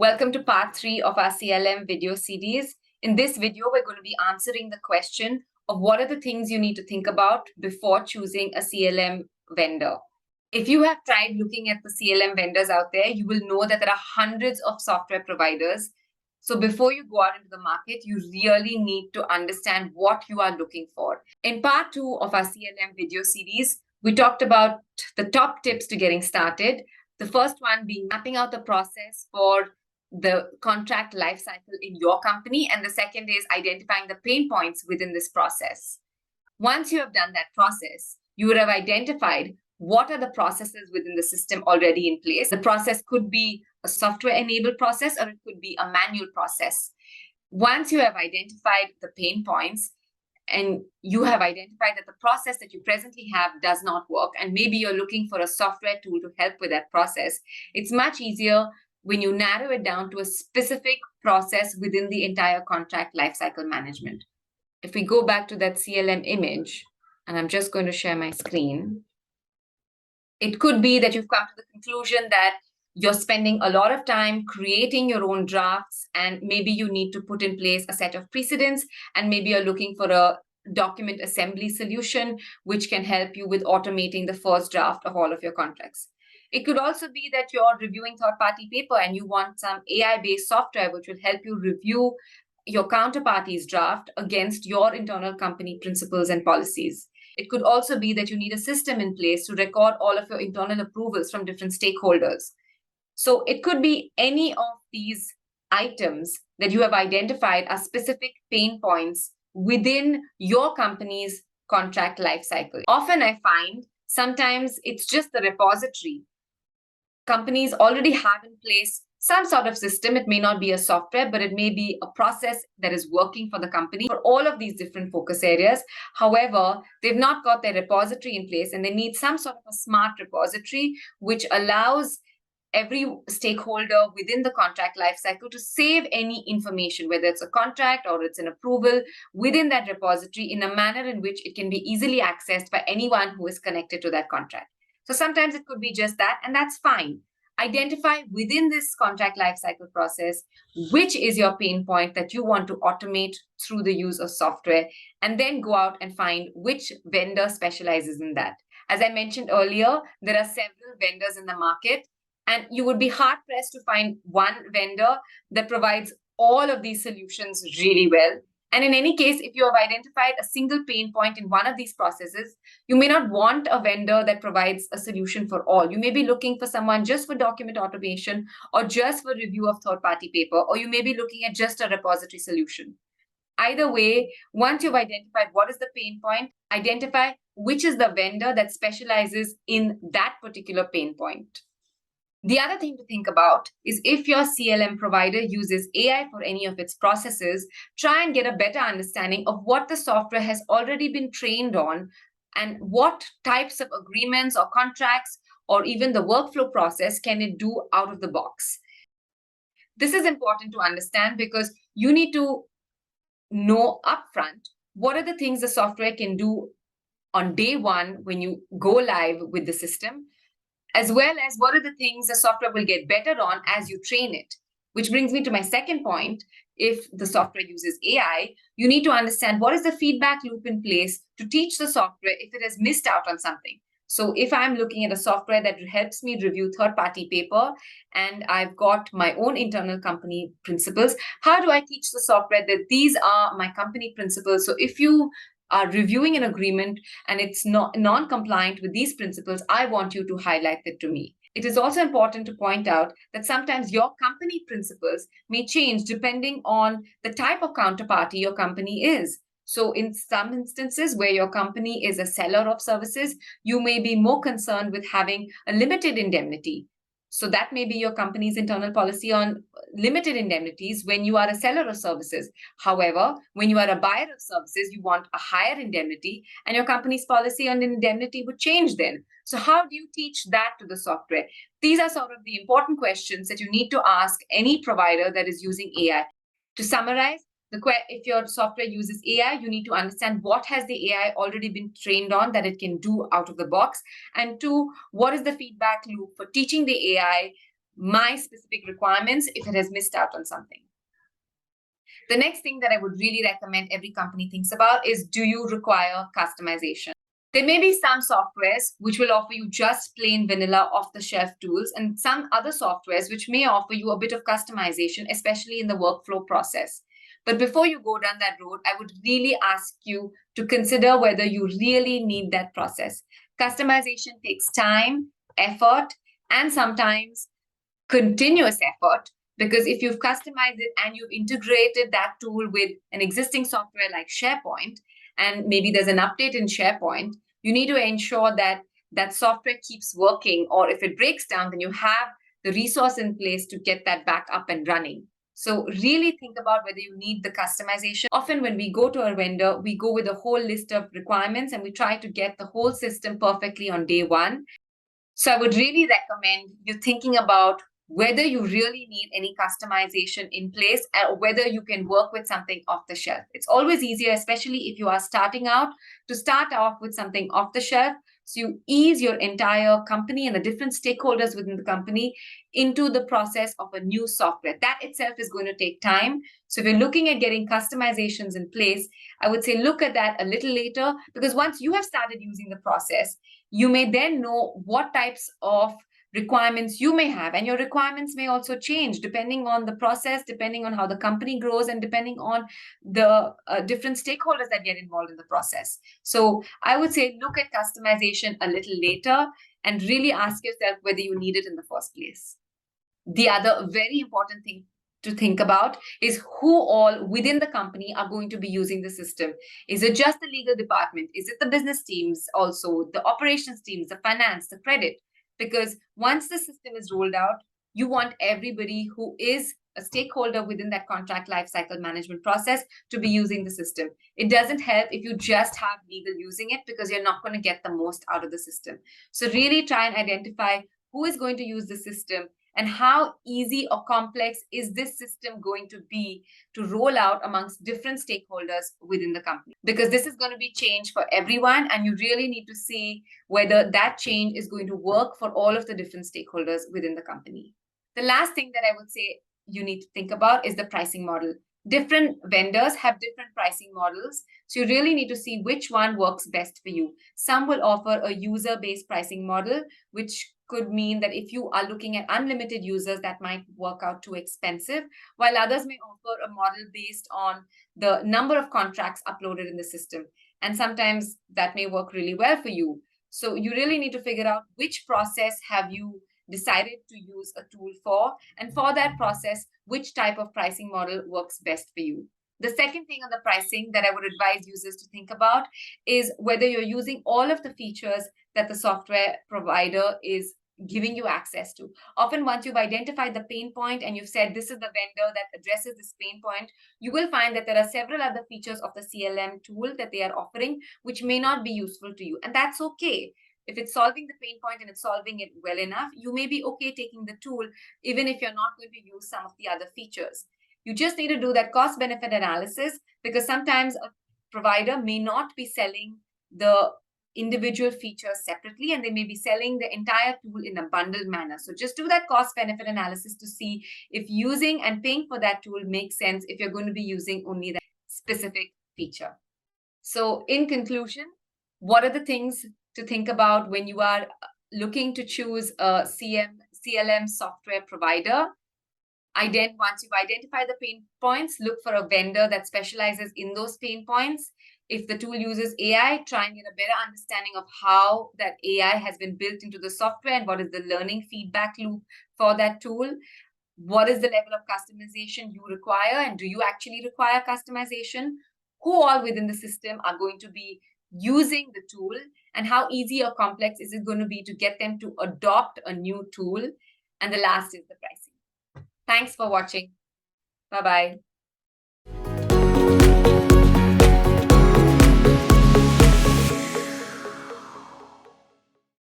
Welcome to part 3 of our CLM video series. In this video, we're going to be answering the question of what are the things you need to think about before choosing a CLM vendor. If you have tried looking at the CLM vendors out there, you will know that there are hundreds of software providers. So before you go out into the market, you really need to understand what you are looking for. In part 2 of our CLM video series, we talked about the top tips to getting started. The first one being mapping out the process for the contract lifecycle in your company. And the second is identifying the pain points within this process. Once you have done that process, you would have identified what are the processes within the system already in place. The process could be a software-enabled process or it could be a manual process. Once you have identified the pain points and you have identified that the process that you presently have does not work, and maybe you're looking for a software tool to help with that process, it's much easier when you narrow it down to a specific process within the entire contract lifecycle management. If we go back to that CLM image, and I'm just going to share my screen, it could be that you've come to the conclusion that you're spending a lot of time creating your own drafts, and maybe you need to put in place a set of precedents, and maybe you're looking for a document assembly solution which can help you with automating the first draft of all of your contracts. It could also be that you're reviewing third-party paper and you want some AI-based software which will help you review your counterparty's draft against your internal company principles and policies. It could also be that you need a system in place to record all of your internal approvals from different stakeholders. So it could be any of these items that you have identified as specific pain points within your company's contract lifecycle. Often I find sometimes it's just the repository. Companies already have in place some sort of system. It may not be a software, but it may be a process that is working for the company for all of these different focus areas. However, they've not got their repository in place and they need some sort of a smart repository which allows every stakeholder within the contract lifecycle to save any information, whether it's a contract or it's an approval, within that repository in a manner in which it can be easily accessed by anyone who is connected to that contract. So sometimes it could be just that, and that's fine. Identify within this contract lifecycle process which is your pain point that you want to automate through the use of software, and then go out and find which vendor specializes in that. As I mentioned earlier, there are several vendors in the market, and you would be hard-pressed to find one vendor that provides all of these solutions really well. And in any case, if you have identified a single pain point in one of these processes, you may not want a vendor that provides a solution for all. You may be looking for someone just for document automation or just for review of third-party paper, or you may be looking at just a repository solution. Either way, once you've identified what is the pain point, identify which is the vendor that specializes in that particular pain point. The other thing to think about is if your CLM provider uses AI for any of its processes, try and get a better understanding of what the software has already been trained on and what types of agreements or contracts or even the workflow process can it do out of the box. This is important to understand because you need to know upfront what are the things the software can do on day one when you go live with the system, as well as what are the things the software will get better on as you train it. Which brings me to my second point. If the software uses AI, you need to understand what is the feedback loop in place to teach the software if it has missed out on something. So if I'm looking at a software that helps me review third-party paper and I've got my own internal company principles, how do I teach the software that these are my company principles? So if you are reviewing an agreement and it's not non-compliant with these principles, I want you to highlight that to me. It is also important to point out that sometimes your company principles may change depending on the type of counterparty your company is. So in some instances where your company is a seller of services, you may be more concerned with having a limited indemnity. So that may be your company's internal policy on limited indemnities when you are a seller of services. However, when you are a buyer of services, you want a higher indemnity, and your company's policy on indemnity would change then. So how do you teach that to the software? These are sort of the important questions that you need to ask any provider that is using AI. To summarize, if your software uses AI, you need to understand what has the AI already been trained on that it can do out of the box. And two, what is the feedback loop for teaching the AI my specific requirements if it has missed out on something. The next thing that I would really recommend every company thinks about is, do you require customization? There may be some softwares which will offer you just plain vanilla off-the-shelf tools, and some other softwares which may offer you a bit of customization, especially in the workflow process. But before you go down that road, I would really ask you to consider whether you really need that process. Customization takes time, effort, and sometimes continuous effort, because if you've customized it and you've integrated that tool with an existing software like SharePoint, and maybe there's an update in SharePoint, you need to ensure that that software keeps working, or if it breaks down, then you have the resource in place to get that back up and running. So really think about whether you need the customization. Often when we go to a vendor, we go with a whole list of requirements and we try to get the whole system perfectly on day one. So I would really recommend you thinking about whether you really need any customization in place, or whether you can work with something off the shelf. It's always easier, especially if you are starting out, to start off with something off the shelf. So you ease your entire company and the different stakeholders within the company into the process of a new software. That itself is going to take time. So if you're looking at getting customizations in place, I would say look at that a little later, because once you have started using the process, you may then know what types of requirements you may have, and your requirements may also change depending on the process, depending on how the company grows, and depending on the different stakeholders that get involved in the process. So I would say look at customization a little later and really ask yourself whether you need it in the first place. The other very important thing to think about is who all within the company are going to be using the system. Is it just the legal department? Is it the business teams also, the operations teams, the finance, the credit? Because once the system is rolled out, you want everybody who is a stakeholder within that contract lifecycle management process to be using the system. It doesn't help if you just have legal using it, because you're not going to get the most out of the system. So really try and identify who is going to use the system, and how easy or complex is this system going to be to roll out amongst different stakeholders within the company. Because this is going to be change for everyone, and you really need to see whether that change is going to work for all of the different stakeholders within the company. The last thing that I would say you need to think about is the pricing model. Different vendors have different pricing models, so you really need to see which one works best for you. Some will offer a user-based pricing model, which could mean that if you are looking at unlimited users, that might work out too expensive, while others may offer a model based on the number of contracts uploaded in the system. And sometimes that may work really well for you. So you really need to figure out which process have you decided to use a tool for, and for that process, which type of pricing model works best for you. The second thing on the pricing that I would advise users to think about is whether you're using all of the features that the software provider is giving you access to. Often once you've identified the pain point and you've said this is the vendor that addresses this pain point, you will find that there are several other features of the CLM tool that they are offering which may not be useful to you. And that's okay. If it's solving the pain point and it's solving it well enough, you may be okay taking the tool, even if you're not going to use some of the other features. You just need to do that cost-benefit analysis, because sometimes a provider may not be selling the individual features separately, and they may be selling the entire tool in a bundled manner. So just do that cost-benefit analysis to see if using and paying for that tool makes sense if you're going to be using only that specific feature. So in conclusion, what are the things to think about when you are looking to choose a CLM software provider? Once you've identified the pain points, look for a vendor that specializes in those pain points. If the tool uses AI, try and get a better understanding of how that AI has been built into the software and what is the learning feedback loop for that tool. What is the level of customization you require, and do you actually require customization? Who all within the system are going to be using the tool, and how easy or complex is it going to be to get them to adopt a new tool? And the last is the pricing. Thanks for watching. Bye-bye.